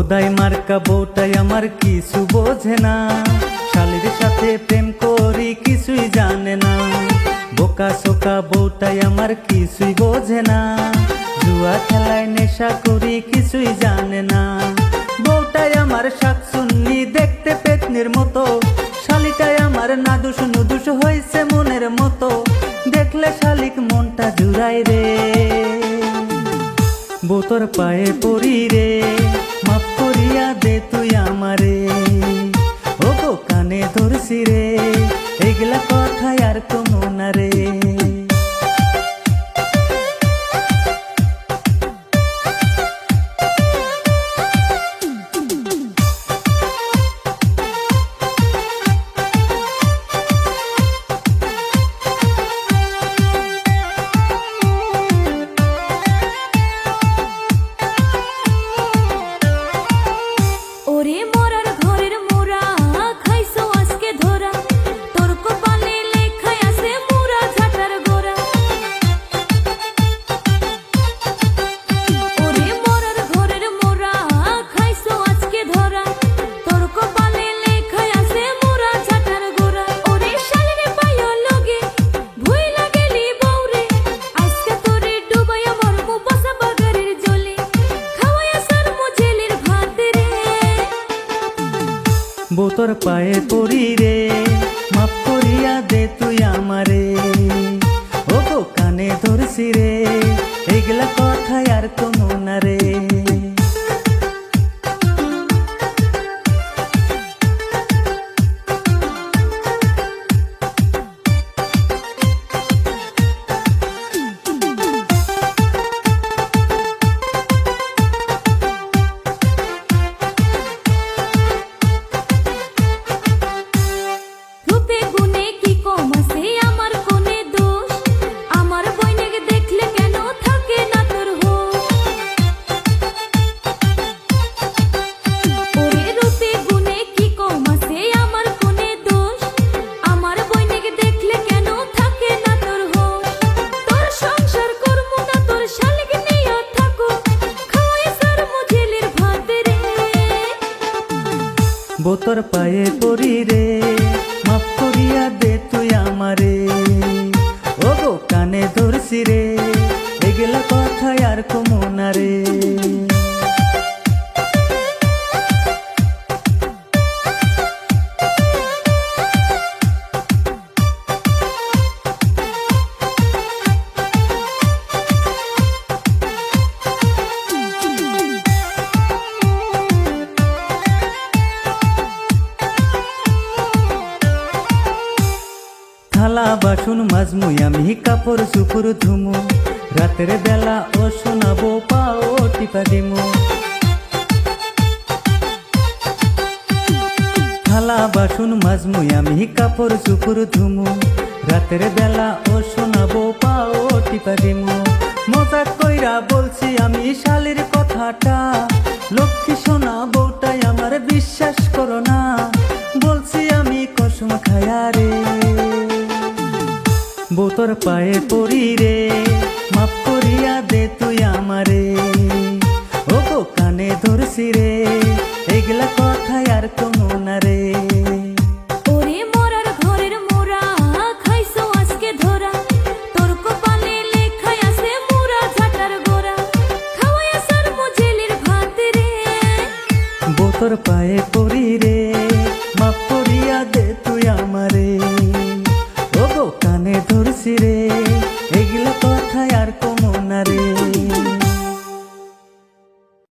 খোদাই মার্কা বউটাই আমার কিছু বোঝে না, শালির সাথে প্রেম করি কিছুই জানে না। বোকা শোকা বউটাই আমার কিছুই বোঝে না, জুয়া খেলায় নেশা করি কিছুই জানে না। বউটাই আমার শাকসুন্নি দেখতে পেতনির মতো, শালিটাই আমার নাদুস নুদুস হয়েছে মনের মতো, দেখলে শালিক মনটা জুড়াই রে। বউ তোর পায়ে পড়ি রে, মাফ করিয়া দে তুই আমারে। ও গো কানে ধরছি রে, এগুলা কথায় আর কোনো না রে। বউ তোর পায়ে পড়ি রে, মাফ করিয়া দে তুই আমারে। ও গো কানে ধরছি রে, এগুলা কথায় আর কোনো না রে। বউ তোর পায়ে পড়ি রে, মাফ করিয়া দে তুই আমারে। ও গো কানে ধরছি রে, এগুলা কথায় আর কোনো না রে। থালা বাসন মাজমুই আমি কাপড় চুপুর ধুমু, রাতের বেলা ও শোনাবো পাও টিপা দিমু। থালা বাসন মাজমুই আমি কাপড় চুপুর ধুমু, রাতের বেলা ও শোনাবো পাও টিপা দিমু। মজাক কইরা বলছি আমি শালির কথাটা, লক্ষ্মী সোনা বউটাই আমার বিশ্বাস করো না, বলছি আমি কসম খায়া রে। বউ তোর পায়ে পড়ি রে, মাফ করিয়া দে তুই আমারে। ও গো কানে ধরছি রে, এগুলা কথায় আর কোনো না রে। ওরে মরার ঘরের মোরা, খাইছো আজকে ধরা, তোর কপালে লেখাই আছে মোরা ঝাটার গোরা, খাওয়াই আসার মুজেলির ভাত রে। বউ তোর পায়ে পড়ি রে, মাফ করিয়া দে তুই আমারে। ও গো কানে ধরছি রে, এগুলা কথায় আর কোনো না রে।